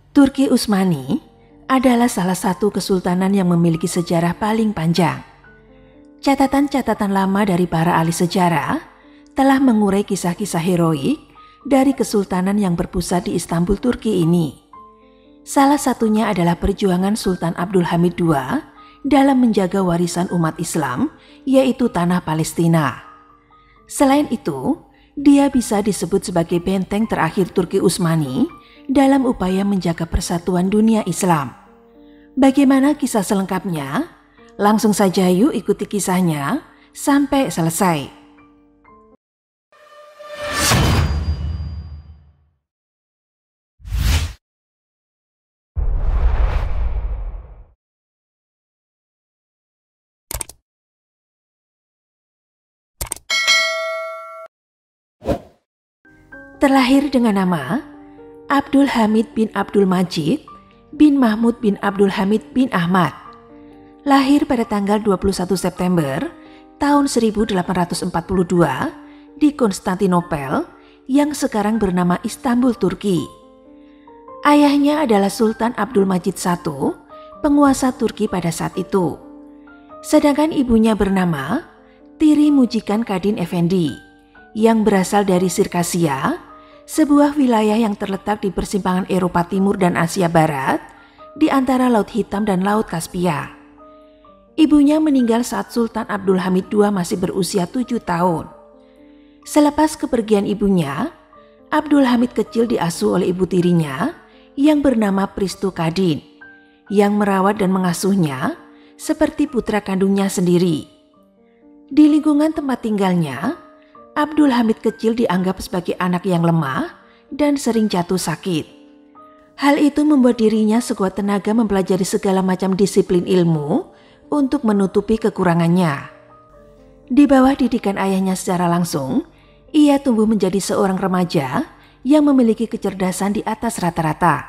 Turki Utsmani adalah salah satu kesultanan yang memiliki sejarah paling panjang. Catatan-catatan lama dari para ahli sejarah telah mengurai kisah-kisah heroik dari kesultanan yang berpusat di Istanbul, Turki ini. Salah satunya adalah perjuangan Sultan Abdul Hamid II dalam menjaga warisan umat Islam, yaitu tanah Palestina. Selain itu, dia bisa disebut sebagai benteng terakhir Turki Utsmani dalam upaya menjaga persatuan dunia Islam. Bagaimana kisah selengkapnya? Langsung saja yuk ikuti kisahnya sampai selesai. Terlahir dengan nama Abdul Hamid bin Abdul Majid bin Mahmud bin Abdul Hamid bin Ahmad. Lahir pada tanggal 21 September tahun 1842 di Konstantinopel yang sekarang bernama Istanbul, Turki. Ayahnya adalah Sultan Abdul Majid I, penguasa Turki pada saat itu. Sedangkan ibunya bernama Tiri Mujikan Kadin Efendi yang berasal dari Sirkasia, sebuah wilayah yang terletak di persimpangan Eropa Timur dan Asia Barat di antara Laut Hitam dan Laut Kaspia. Ibunya meninggal saat Sultan Abdul Hamid II masih berusia 7 tahun. Selepas kepergian ibunya, Abdul Hamid kecil diasuh oleh ibu tirinya yang bernama Pristu Kadin, yang merawat dan mengasuhnya seperti putra kandungnya sendiri. Di lingkungan tempat tinggalnya, Abdul Hamid kecil dianggap sebagai anak yang lemah dan sering jatuh sakit. Hal itu membuat dirinya sekuat tenaga mempelajari segala macam disiplin ilmu untuk menutupi kekurangannya. Di bawah didikan ayahnya secara langsung, ia tumbuh menjadi seorang remaja yang memiliki kecerdasan di atas rata-rata.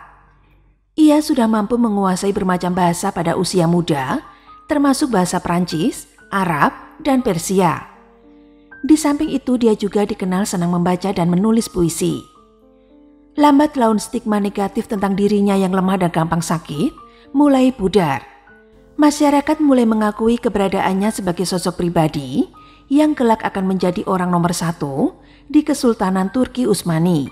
Ia sudah mampu menguasai bermacam bahasa pada usia muda, termasuk bahasa Prancis, Arab, dan Persia. Di samping itu dia juga dikenal senang membaca dan menulis puisi. Lambat laun stigma negatif tentang dirinya yang lemah dan gampang sakit mulai pudar. Masyarakat mulai mengakui keberadaannya sebagai sosok pribadi yang kelak akan menjadi orang nomor 1 di Kesultanan Turki Utsmani.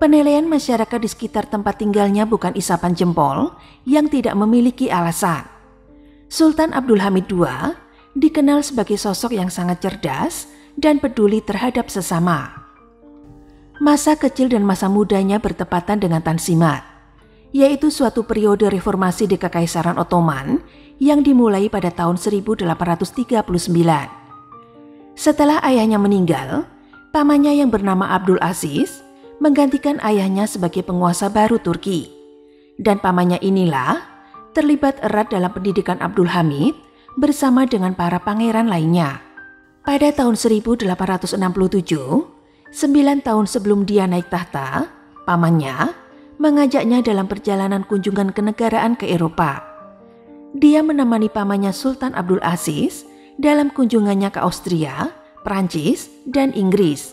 Penilaian masyarakat di sekitar tempat tinggalnya bukan isapan jempol yang tidak memiliki alasan. Sultan Abdul Hamid II dikenal sebagai sosok yang sangat cerdas dan peduli terhadap sesama. Masa kecil dan masa mudanya bertepatan dengan Tanzimat, yaitu suatu periode reformasi di Kekaisaran Ottoman yang dimulai pada tahun 1839. Setelah ayahnya meninggal, pamannya yang bernama Abdul Aziz menggantikan ayahnya sebagai penguasa baru Turki. Dan pamannya inilah terlibat erat dalam pendidikan Abdul Hamid bersama dengan para pangeran lainnya. Pada tahun 1867, 9 tahun sebelum dia naik tahta, pamannya mengajaknya dalam perjalanan kunjungan kenegaraan ke Eropa. Dia menemani pamannya Sultan Abdul Aziz dalam kunjungannya ke Austria, Prancis, dan Inggris.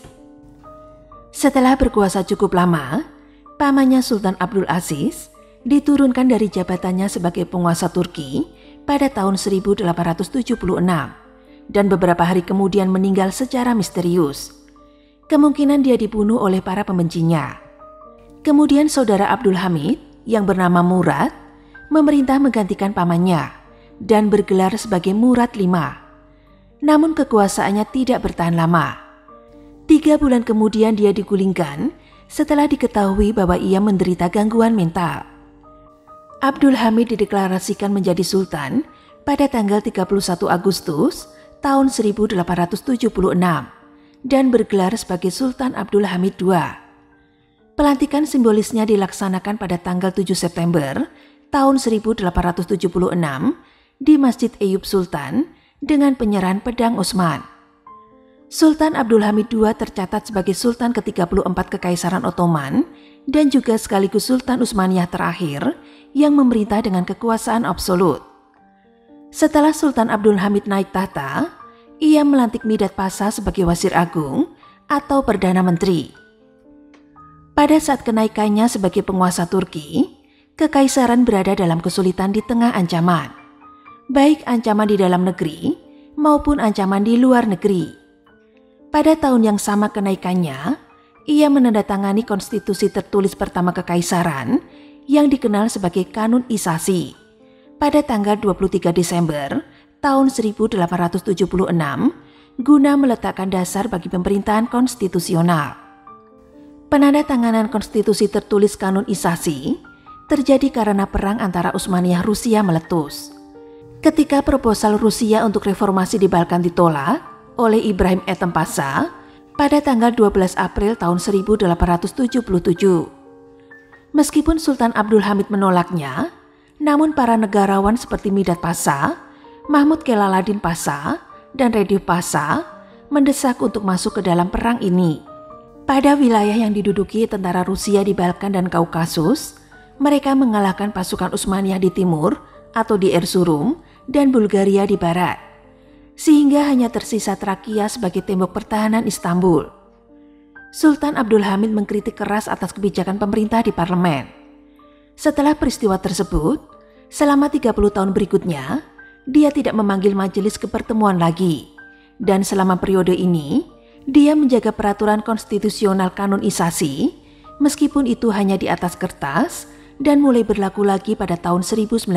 Setelah berkuasa cukup lama, pamannya Sultan Abdul Aziz diturunkan dari jabatannya sebagai penguasa Turki pada tahun 1876 dan beberapa hari kemudian meninggal secara misterius. Kemungkinan dia dibunuh oleh para pembencinya. Kemudian saudara Abdul Hamid yang bernama Murad memerintah menggantikan pamannya dan bergelar sebagai Murad V. Namun kekuasaannya tidak bertahan lama. 3 bulan kemudian dia digulingkan setelah diketahui bahwa ia menderita gangguan mental. Abdul Hamid dideklarasikan menjadi sultan pada tanggal 31 Agustus tahun 1876 dan bergelar sebagai Sultan Abdul Hamid II. Pelantikan simbolisnya dilaksanakan pada tanggal 7 September tahun 1876 di Masjid Eyüp Sultan dengan penyerahan pedang Utsman. Sultan Abdul Hamid II tercatat sebagai Sultan ke-34 Kekaisaran Ottoman dan juga sekaligus Sultan Utsmaniyah terakhir yang memerintah dengan kekuasaan absolut. Setelah Sultan Abdul Hamid naik tahta, ia melantik Midhat Pasha sebagai Wazir Agung atau Perdana Menteri. Pada saat kenaikannya sebagai penguasa Turki, kekaisaran berada dalam kesulitan di tengah ancaman, baik ancaman di dalam negeri maupun ancaman di luar negeri. Pada tahun yang sama kenaikannya, ia menandatangani konstitusi tertulis pertama kekaisaran yang dikenal sebagai Kanun Isasi pada tanggal 23 Desember tahun 1876 guna meletakkan dasar bagi pemerintahan konstitusional. Penandatanganan konstitusi tertulis Kanun Isasi terjadi karena perang antara Utsmaniyah Rusia meletus. Ketika proposal Rusia untuk reformasi di Balkan ditolak oleh Ibrahim Ethem Pasha pada tanggal 12 April tahun 1877. Meskipun Sultan Abdul Hamid menolaknya, namun para negarawan seperti Midhat Pasha, Mahmud Kelaladin Pasha, dan Redif Pasha mendesak untuk masuk ke dalam perang ini. Pada wilayah yang diduduki tentara Rusia di Balkan dan Kaukasus, mereka mengalahkan pasukan Utsmaniyah di timur atau di Erzurum dan Bulgaria di barat, sehingga hanya tersisa Trakia sebagai tembok pertahanan Istanbul. Sultan Abdul Hamid mengkritik keras atas kebijakan pemerintah di parlemen. Setelah peristiwa tersebut, selama 30 tahun berikutnya, dia tidak memanggil majelis ke pertemuan lagi, dan selama periode ini, dia menjaga peraturan konstitusional Kanun Isasi, meskipun itu hanya di atas kertas dan mulai berlaku lagi pada tahun 1908.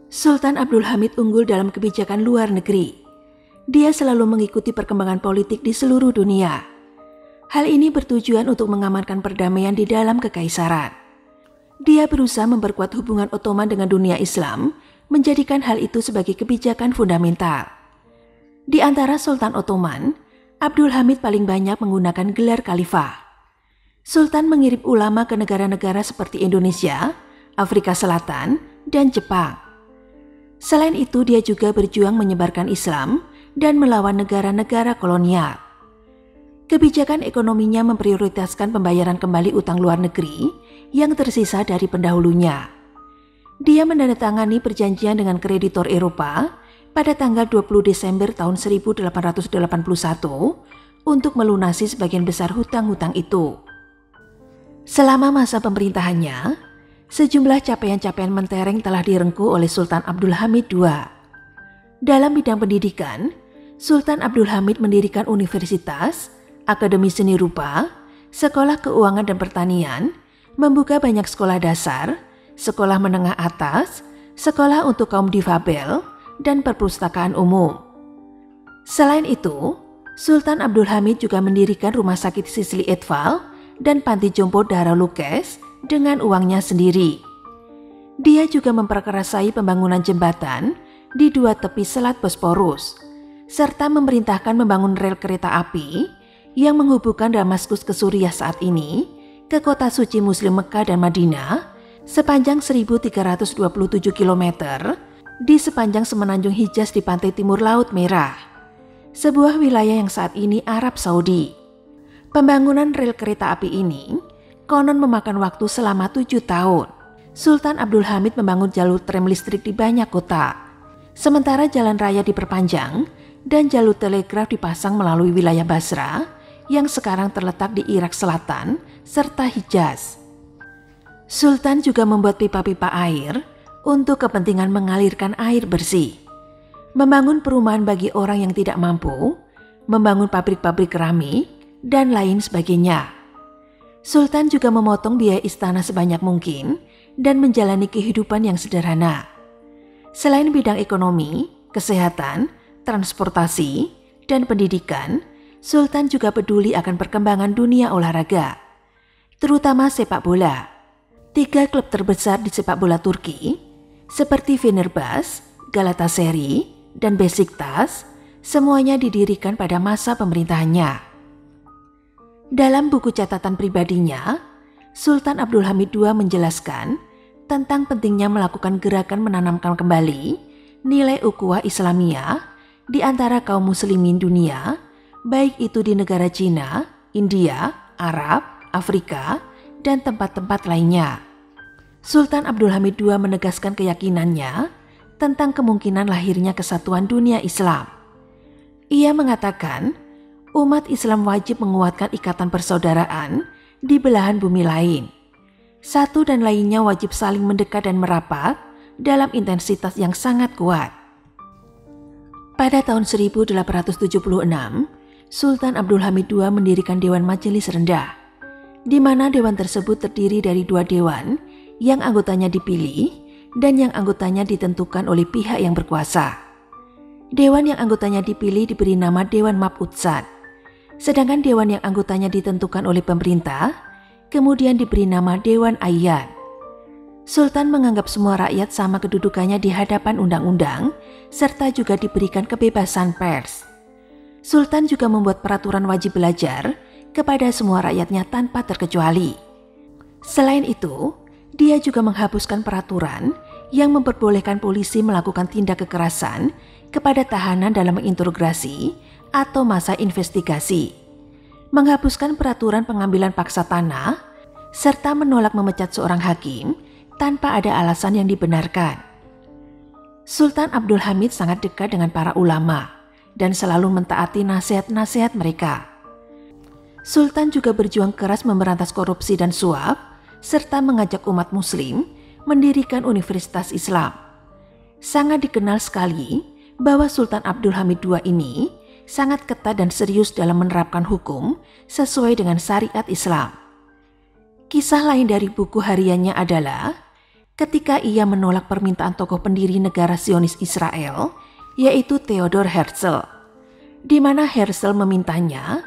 Sultan Abdul Hamid unggul dalam kebijakan luar negeri. Dia selalu mengikuti perkembangan politik di seluruh dunia. Hal ini bertujuan untuk mengamankan perdamaian di dalam kekaisaran. Dia berusaha memperkuat hubungan Ottoman dengan dunia Islam, menjadikan hal itu sebagai kebijakan fundamental. Di antara Sultan Ottoman, Abdul Hamid paling banyak menggunakan gelar khalifah. Sultan mengirim ulama ke negara-negara seperti Indonesia, Afrika Selatan, dan Jepang. Selain itu, dia juga berjuang menyebarkan Islam dan melawan negara-negara kolonial. Kebijakan ekonominya memprioritaskan pembayaran kembali utang luar negeri yang tersisa dari pendahulunya. Dia menandatangani perjanjian dengan kreditor Eropa pada tanggal 20 Desember tahun 1881 untuk melunasi sebagian besar hutang-hutang itu. Selama masa pemerintahannya, sejumlah capaian-capaian mentereng telah direngkuh oleh Sultan Abdul Hamid II. Dalam bidang pendidikan, Sultan Abdul Hamid mendirikan universitas, akademi seni rupa, sekolah keuangan dan pertanian, membuka banyak sekolah dasar, sekolah menengah atas, sekolah untuk kaum difabel, dan perpustakaan umum. Selain itu, Sultan Abdul Hamid juga mendirikan rumah sakit Sisli Eatfal dan panti jompo Darul Lukes dengan uangnya sendiri. Dia juga memperkerasai pembangunan jembatan di dua tepi Selat Bosporus, serta memerintahkan membangun rel kereta api yang menghubungkan Damaskus ke Suriah saat ini ke kota suci Muslim Mekah dan Madinah sepanjang 1.327 km di sepanjang semenanjung Hijaz di pantai timur Laut Merah, sebuah wilayah yang saat ini Arab Saudi. Pembangunan rel kereta api ini konon memakan waktu selama 7 tahun. Sultan Abdul Hamid membangun jalur tram listrik di banyak kota, sementara jalan raya diperpanjang dan jalur telegraf dipasang melalui wilayah Basra yang sekarang terletak di Irak Selatan serta Hijaz. Sultan juga membuat pipa-pipa air untuk kepentingan mengalirkan air bersih, membangun perumahan bagi orang yang tidak mampu, membangun pabrik-pabrik keramik, dan lain sebagainya. Sultan juga memotong biaya istana sebanyak mungkin dan menjalani kehidupan yang sederhana. Selain bidang ekonomi, kesehatan, transportasi, dan pendidikan, Sultan juga peduli akan perkembangan dunia olahraga, terutama sepak bola. 3 klub terbesar di sepak bola Turki, seperti Fenerbahce, Galatasaray, dan Besiktas, semuanya didirikan pada masa pemerintahannya. Dalam buku catatan pribadinya, Sultan Abdul Hamid II menjelaskan tentang pentingnya melakukan gerakan menanamkan kembali nilai ukhuwah Islamiyah di antara kaum muslimin dunia, baik itu di negara Cina, India, Arab, Afrika, dan tempat-tempat lainnya. Sultan Abdul Hamid II menegaskan keyakinannya tentang kemungkinan lahirnya kesatuan dunia Islam. Ia mengatakan, umat Islam wajib menguatkan ikatan persaudaraan di belahan bumi lain. Satu dan lainnya wajib saling mendekat dan merapat dalam intensitas yang sangat kuat. Pada tahun 1876, Sultan Abdul Hamid II mendirikan Dewan Majelis Rendah, di mana dewan tersebut terdiri dari 2 dewan yang anggotanya dipilih dan yang anggotanya ditentukan oleh pihak yang berkuasa. Dewan yang anggotanya dipilih diberi nama Dewan Mab'utsat, sedangkan dewan yang anggotanya ditentukan oleh pemerintah kemudian diberi nama Dewan Ayyad. Sultan menganggap semua rakyat sama kedudukannya di hadapan undang-undang serta juga diberikan kebebasan pers. Sultan juga membuat peraturan wajib belajar kepada semua rakyatnya tanpa terkecuali. Selain itu, dia juga menghapuskan peraturan yang memperbolehkan polisi melakukan tindak kekerasan kepada tahanan dalam menginterogasi atau masa investigasi, menghapuskan peraturan pengambilan paksa tanah, serta menolak memecat seorang hakim tanpa ada alasan yang dibenarkan. Sultan Abdul Hamid sangat dekat dengan para ulama dan selalu mentaati nasihat-nasihat mereka. Sultan juga berjuang keras memberantas korupsi dan suap, serta mengajak umat muslim mendirikan Universitas Islam. Sangat dikenal sekali bahwa Sultan Abdul Hamid II ini sangat ketat dan serius dalam menerapkan hukum sesuai dengan syariat Islam. Kisah lain dari buku hariannya adalah ketika ia menolak permintaan tokoh pendiri negara Zionis Israel, yaitu Theodor Herzl, di mana Herzl memintanya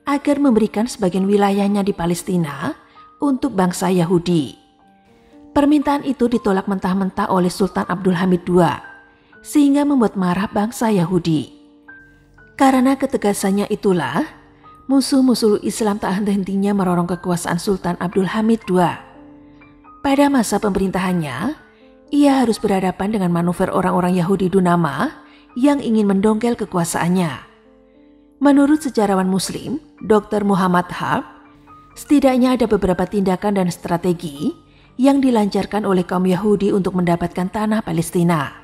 agar memberikan sebagian wilayahnya di Palestina untuk bangsa Yahudi. Permintaan itu ditolak mentah-mentah oleh Sultan Abdul Hamid II, sehingga membuat marah bangsa Yahudi. Karena ketegasannya itulah, musuh-musuh Islam tak henti-hentinya merorong kekuasaan Sultan Abdul Hamid II. Pada masa pemerintahannya, ia harus berhadapan dengan manuver orang-orang Yahudi Dunama yang ingin mendongkel kekuasaannya. Menurut sejarawan Muslim, Dr. Muhammad Harb, setidaknya ada beberapa tindakan dan strategi yang dilancarkan oleh kaum Yahudi untuk mendapatkan tanah Palestina.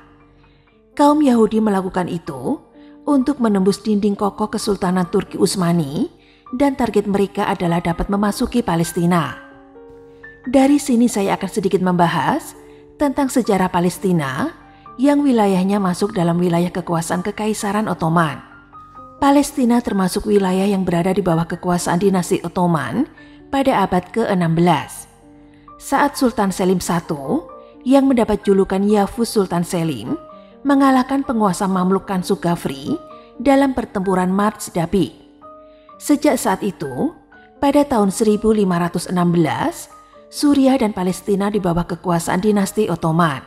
Kaum Yahudi melakukan itu untuk menembus dinding kokoh Kesultanan Turki Utsmani dan target mereka adalah dapat memasuki Palestina. Dari sini saya akan sedikit membahas tentang sejarah Palestina yang wilayahnya masuk dalam wilayah kekuasaan Kekaisaran Ottoman. Palestina termasuk wilayah yang berada di bawah kekuasaan dinasti Ottoman pada abad ke-16. Saat Sultan Selim I yang mendapat julukan Yavuz Sultan Selim mengalahkan penguasa Mamluk Kansu Gafri dalam pertempuran Marj Dabi. Sejak saat itu, pada tahun 1516, Suriah dan Palestina di bawah kekuasaan dinasti Ottoman.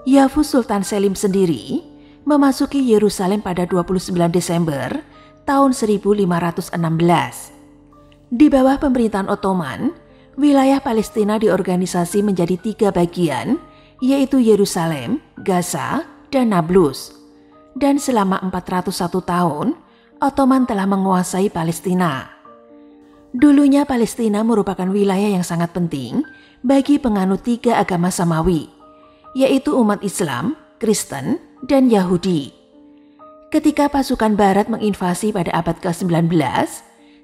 Yavuz Sultan Selim sendiri memasuki Yerusalem pada 29 Desember tahun 1516. Di bawah pemerintahan Ottoman, wilayah Palestina diorganisasi menjadi 3 bagian, yaitu Yerusalem, Gaza, dan Nablus. Dan selama 401 tahun, Ottoman telah menguasai Palestina. Dulunya Palestina merupakan wilayah yang sangat penting bagi penganut 3 agama samawi, yaitu umat Islam, Kristen, dan Yahudi. Ketika pasukan Barat menginvasi pada abad ke-19,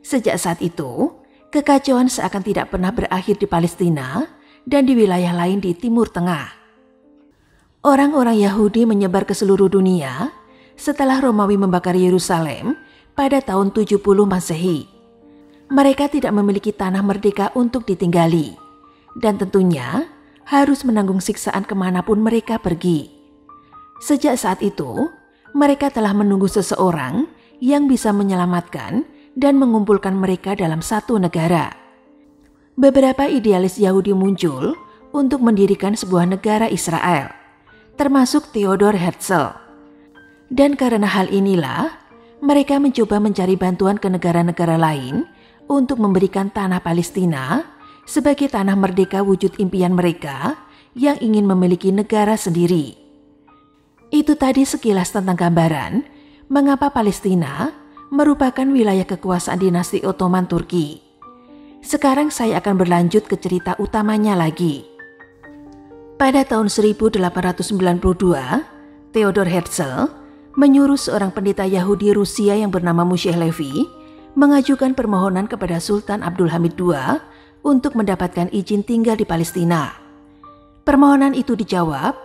sejak saat itu, kekacauan seakan tidak pernah berakhir di Palestina dan di wilayah lain di Timur Tengah. Orang-orang Yahudi menyebar ke seluruh dunia setelah Romawi membakar Yerusalem pada tahun 70 Masehi. Mereka tidak memiliki tanah merdeka untuk ditinggali, dan tentunya harus menanggung siksaan kemanapun mereka pergi. Sejak saat itu, mereka telah menunggu seseorang yang bisa menyelamatkan dan mengumpulkan mereka dalam satu negara. Beberapa idealis Yahudi muncul untuk mendirikan sebuah negara Israel, termasuk Theodor Herzl. Dan karena hal inilah, mereka mencoba mencari bantuan ke negara-negara lain untuk memberikan tanah Palestina sebagai tanah merdeka wujud impian mereka yang ingin memiliki negara sendiri. Itu tadi sekilas tentang gambaran mengapa Palestina merupakan wilayah kekuasaan dinasti Ottoman Turki. Sekarang saya akan berlanjut ke cerita utamanya lagi. Pada tahun 1892, Theodor Herzl menyuruh seorang pendeta Yahudi Rusia yang bernama Moshe Levi mengajukan permohonan kepada Sultan Abdul Hamid II untuk mendapatkan izin tinggal di Palestina. Permohonan itu dijawab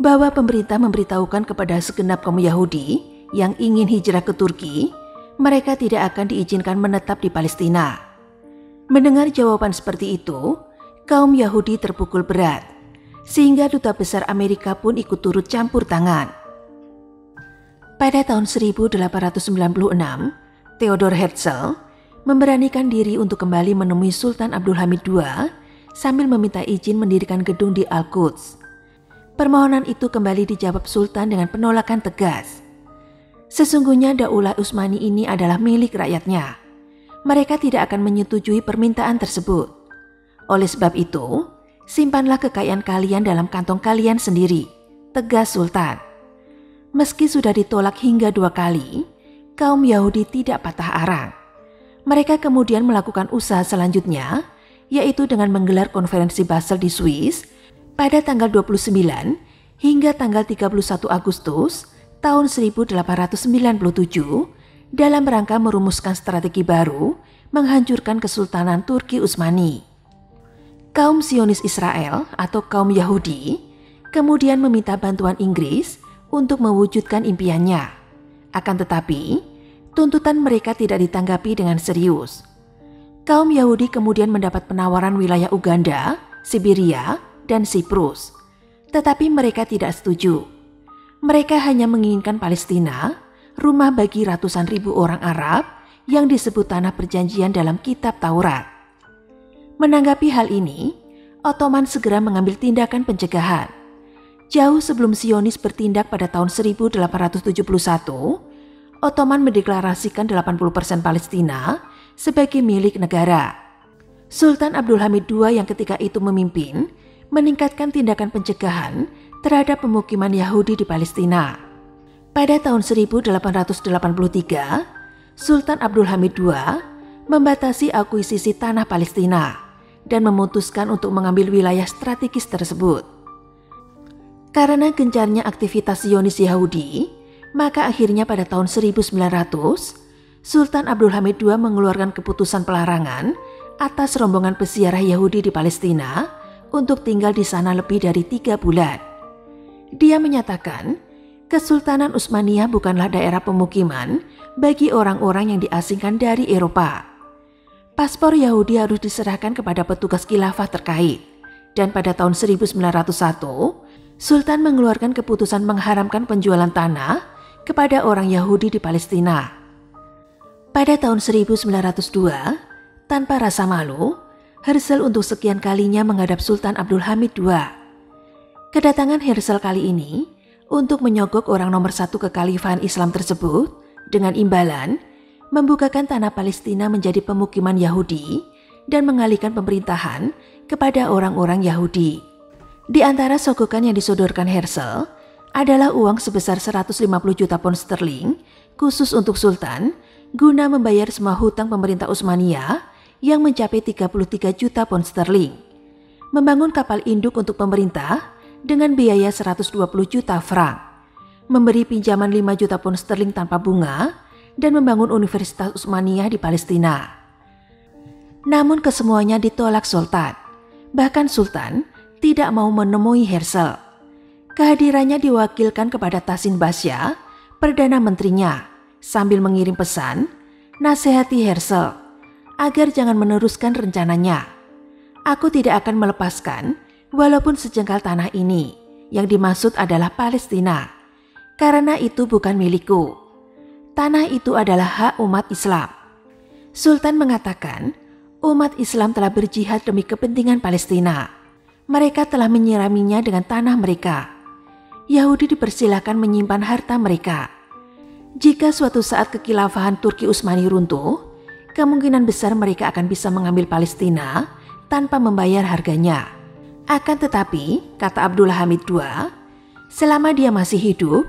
bahwa pemerintah memberitahukan kepada segenap kaum Yahudi yang ingin hijrah ke Turki, mereka tidak akan diizinkan menetap di Palestina. Mendengar jawaban seperti itu, kaum Yahudi terpukul berat, sehingga Duta Besar Amerika pun ikut turut campur tangan. Pada tahun 1896, Theodor Herzl memberanikan diri untuk kembali menemui Sultan Abdul Hamid II sambil meminta izin mendirikan gedung di Al-Quds. Permohonan itu kembali dijawab Sultan dengan penolakan tegas. Sesungguhnya Daulah Utsmani ini adalah milik rakyatnya. Mereka tidak akan menyetujui permintaan tersebut. Oleh sebab itu, simpanlah kekayaan kalian dalam kantong kalian sendiri, tegas Sultan. Meski sudah ditolak hingga 2 kali, kaum Yahudi tidak patah arang. Mereka kemudian melakukan usaha selanjutnya, yaitu dengan menggelar konferensi Basel di Swiss pada tanggal 29 hingga tanggal 31 Agustus tahun 1897 dalam rangka merumuskan strategi baru menghancurkan Kesultanan Turki Utsmani. Kaum Zionis Israel atau kaum Yahudi kemudian meminta bantuan Inggris untuk mewujudkan impiannya. Akan tetapi, tuntutan mereka tidak ditanggapi dengan serius. Kaum Yahudi kemudian mendapat penawaran wilayah Uganda, Siberia, dan Siprus. Tetapi mereka tidak setuju. Mereka hanya menginginkan Palestina, rumah bagi ratusan ribu orang Arab yang disebut Tanah Perjanjian dalam Kitab Taurat. Menanggapi hal ini, Ottoman segera mengambil tindakan pencegahan. Jauh sebelum Zionis bertindak pada tahun 1871, Ottoman mendeklarasikan 80% Palestina sebagai milik negara. Sultan Abdul Hamid II yang ketika itu memimpin meningkatkan tindakan pencegahan terhadap pemukiman Yahudi di Palestina. Pada tahun 1883, Sultan Abdul Hamid II membatasi akuisisi tanah Palestina dan memutuskan untuk mengambil wilayah strategis tersebut. Karena gencarnya aktivitas Zionis Yahudi, maka akhirnya pada tahun 1900, Sultan Abdul Hamid II mengeluarkan keputusan pelarangan atas rombongan peziarah Yahudi di Palestina untuk tinggal di sana lebih dari 3 bulan. Dia menyatakan, Kesultanan Utsmaniyah bukanlah daerah pemukiman bagi orang-orang yang diasingkan dari Eropa. Paspor Yahudi harus diserahkan kepada petugas khilafah terkait, dan pada tahun 1901, Sultan mengeluarkan keputusan mengharamkan penjualan tanah kepada orang Yahudi di Palestina. Pada tahun 1902, tanpa rasa malu, Herzl untuk sekian kalinya menghadap Sultan Abdul Hamid II. Kedatangan Herzl kali ini untuk menyogok orang nomor 1 kekhalifahan Islam tersebut dengan imbalan membukakan tanah Palestina menjadi pemukiman Yahudi dan mengalihkan pemerintahan kepada orang-orang Yahudi. Di antara sogokan yang disodorkan Herzl adalah uang sebesar 150 juta pound sterling khusus untuk Sultan guna membayar semua hutang pemerintah Utsmaniyah yang mencapai 33 juta pound sterling, membangun kapal induk untuk pemerintah dengan biaya 120 juta franc, memberi pinjaman 5 juta pound sterling tanpa bunga, dan membangun Universitas Utsmaniyah di Palestina. Namun kesemuanya ditolak Sultan. Bahkan Sultan tidak mau menemui Herzl. Kehadirannya diwakilkan kepada Tahsin Basya, Perdana Menterinya, sambil mengirim pesan, "Nasihati Herzl agar jangan meneruskan rencananya. Aku tidak akan melepaskan walaupun sejengkal tanah ini, yang dimaksud adalah Palestina, karena itu bukan milikku. Tanah itu adalah hak umat Islam." Sultan mengatakan, umat Islam telah berjihad demi kepentingan Palestina. Mereka telah menyiraminya dengan tanah mereka. Yahudi dipersilahkan menyimpan harta mereka. Jika suatu saat kekhilafahan Turki Utsmani runtuh, kemungkinan besar mereka akan bisa mengambil Palestina tanpa membayar harganya. Akan tetapi, kata Abdul Hamid II, selama dia masih hidup,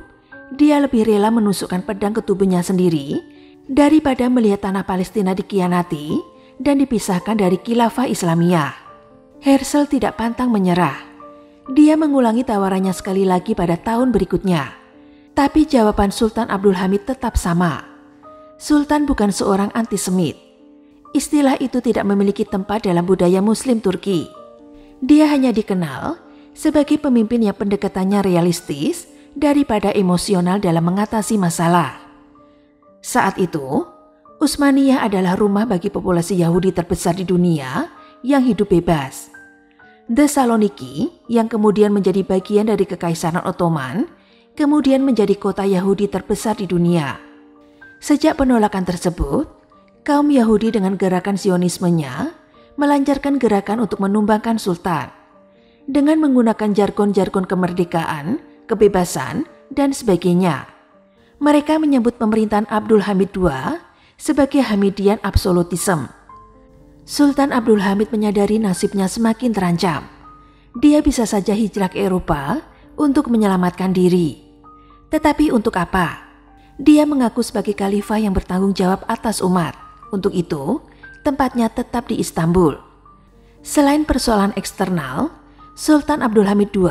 dia lebih rela menusukkan pedang ke tubuhnya sendiri daripada melihat tanah Palestina dikhianati dan dipisahkan dari khilafah Islamiyah. Herzl tidak pantang menyerah. Dia mengulangi tawarannya sekali lagi pada tahun berikutnya. Tapi jawaban Sultan Abdul Hamid tetap sama. Sultan bukan seorang antisemit. Istilah itu tidak memiliki tempat dalam budaya Muslim Turki. Dia hanya dikenal sebagai pemimpin yang pendekatannya realistis daripada emosional dalam mengatasi masalah. Saat itu, Utsmaniyah adalah rumah bagi populasi Yahudi terbesar di dunia yang hidup bebas. Thessaloniki, yang kemudian menjadi bagian dari Kekaisaran Ottoman, kemudian menjadi kota Yahudi terbesar di dunia. Sejak penolakan tersebut, kaum Yahudi dengan gerakan Zionismenya melancarkan gerakan untuk menumbangkan Sultan dengan menggunakan jargon-jargon kemerdekaan, kebebasan, dan sebagainya. Mereka menyebut pemerintahan Abdul Hamid II sebagai Hamidian Absolutism. Sultan Abdul Hamid menyadari nasibnya semakin terancam. Dia bisa saja hijrah ke Eropa untuk menyelamatkan diri. Tetapi untuk apa? Dia mengaku sebagai khalifah yang bertanggung jawab atas umat. Untuk itu, tempatnya tetap di Istanbul. Selain persoalan eksternal, Sultan Abdul Hamid II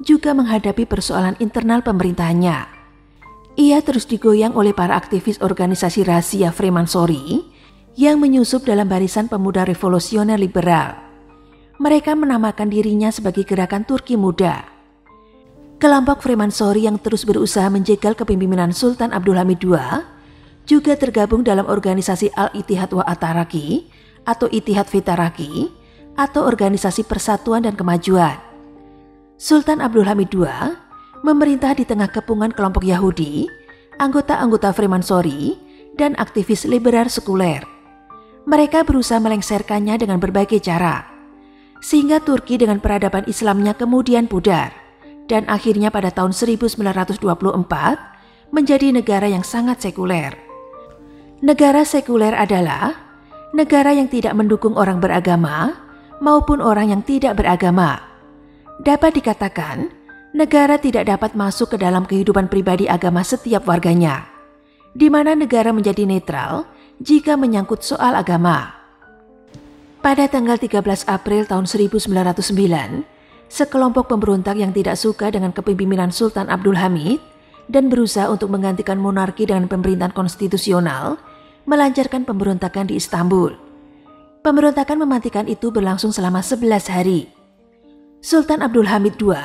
juga menghadapi persoalan internal pemerintahannya. Ia terus digoyang oleh para aktivis organisasi rahasia Freemansori yang menyusup dalam barisan pemuda revolusioner liberal. Mereka menamakan dirinya sebagai Gerakan Turki Muda. Kelompok Freemansori yang terus berusaha menjegal kepemimpinan Sultan Abdul Hamid II juga tergabung dalam organisasi Al-Ittihad wa At-Taraqi atau Ittihad fi Taraqi atau Organisasi Persatuan dan Kemajuan. Sultan Abdul Hamid II memerintah di tengah kepungan kelompok Yahudi, anggota-anggota Freemansori, dan aktivis liberal sekuler. Mereka berusaha melengsarkannya dengan berbagai cara, sehingga Turki dengan peradaban Islamnya kemudian pudar, dan akhirnya pada tahun 1924 menjadi negara yang sangat sekuler. Negara sekuler adalah negara yang tidak mendukung orang beragama maupun orang yang tidak beragama. Dapat dikatakan, negara tidak dapat masuk ke dalam kehidupan pribadi agama setiap warganya, di mana negara menjadi netral jika menyangkut soal agama. Pada tanggal 13 April tahun 1909, sekelompok pemberontak yang tidak suka dengan kepemimpinan Sultan Abdul Hamid dan berusaha untuk menggantikan monarki dengan pemerintahan konstitusional melancarkan pemberontakan di Istanbul. Pemberontakan mematikan itu berlangsung selama 11 hari. Sultan Abdul Hamid II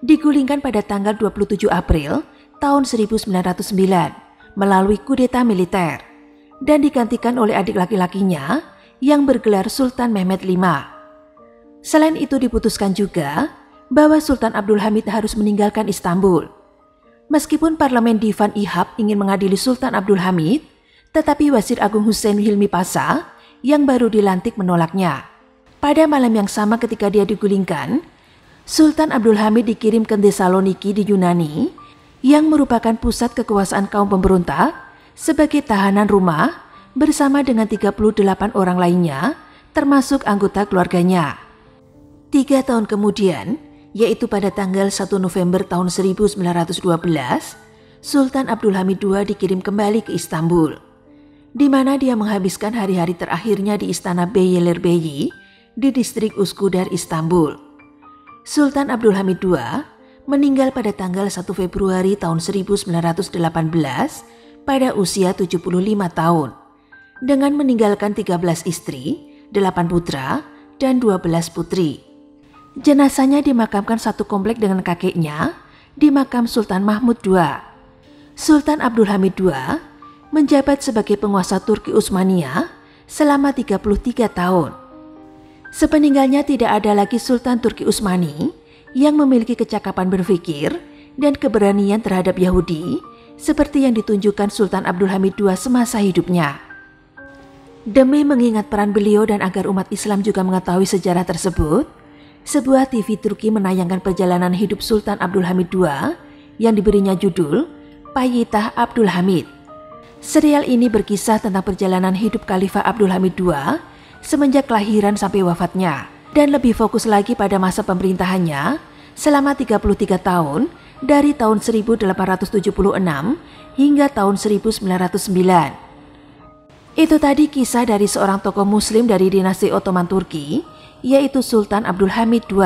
digulingkan pada tanggal 27 April tahun 1909 melalui kudeta militer dan digantikan oleh adik laki-lakinya yang bergelar Sultan Mehmed V. Selain itu diputuskan juga bahwa Sultan Abdul Hamid harus meninggalkan Istanbul. Meskipun Parlemen Divan Ihab ingin mengadili Sultan Abdul Hamid, tetapi Wazir Agung Hussein Hilmi Pasha yang baru dilantik menolaknya. Pada malam yang sama ketika dia digulingkan, Sultan Abdul Hamid dikirim ke Thessaloniki di Yunani yang merupakan pusat kekuasaan kaum pemberontak sebagai tahanan rumah bersama dengan 38 orang lainnya termasuk anggota keluarganya. 3 tahun kemudian, yaitu pada tanggal 1 November tahun 1912, Sultan Abdul Hamid II dikirim kembali ke Istanbul, di mana dia menghabiskan hari-hari terakhirnya di Istana Beylerbeyi di distrik Üsküdar, Istanbul. Sultan Abdul Hamid II meninggal pada tanggal 1 Februari tahun 1918 pada usia 75 tahun, dengan meninggalkan 13 istri, 8 putra, dan 12 putri. Jenazahnya dimakamkan satu komplek dengan kakeknya di makam Sultan Mahmud II. Sultan Abdul Hamid II menjabat sebagai penguasa Turki Utsmaniyah selama 33 tahun. Sepeninggalnya tidak ada lagi Sultan Turki Utsmani yang memiliki kecakapan berpikir dan keberanian terhadap Yahudi seperti yang ditunjukkan Sultan Abdul Hamid II semasa hidupnya. Demi mengingat peran beliau dan agar umat Islam juga mengetahui sejarah tersebut, sebuah TV Turki menayangkan perjalanan hidup Sultan Abdul Hamid II yang diberinya judul Payitah Abdul Hamid. Serial ini berkisah tentang perjalanan hidup Khalifah Abdul Hamid II semenjak kelahiran sampai wafatnya, dan lebih fokus lagi pada masa pemerintahannya selama 33 tahun dari tahun 1876 hingga tahun 1909. Itu tadi kisah dari seorang tokoh muslim dari dinasti Ottoman Turki, yaitu Sultan Abdul Hamid II.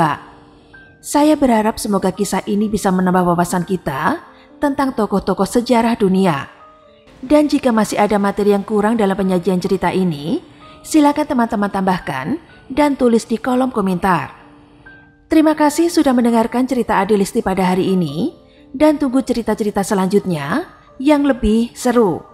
Saya berharap semoga kisah ini bisa menambah wawasan kita tentang tokoh-tokoh sejarah dunia. Dan jika masih ada materi yang kurang dalam penyajian cerita ini, silakan teman-teman tambahkan dan tulis di kolom komentar. Terima kasih sudah mendengarkan cerita Ade Listi pada hari ini, dan tunggu cerita-cerita selanjutnya yang lebih seru.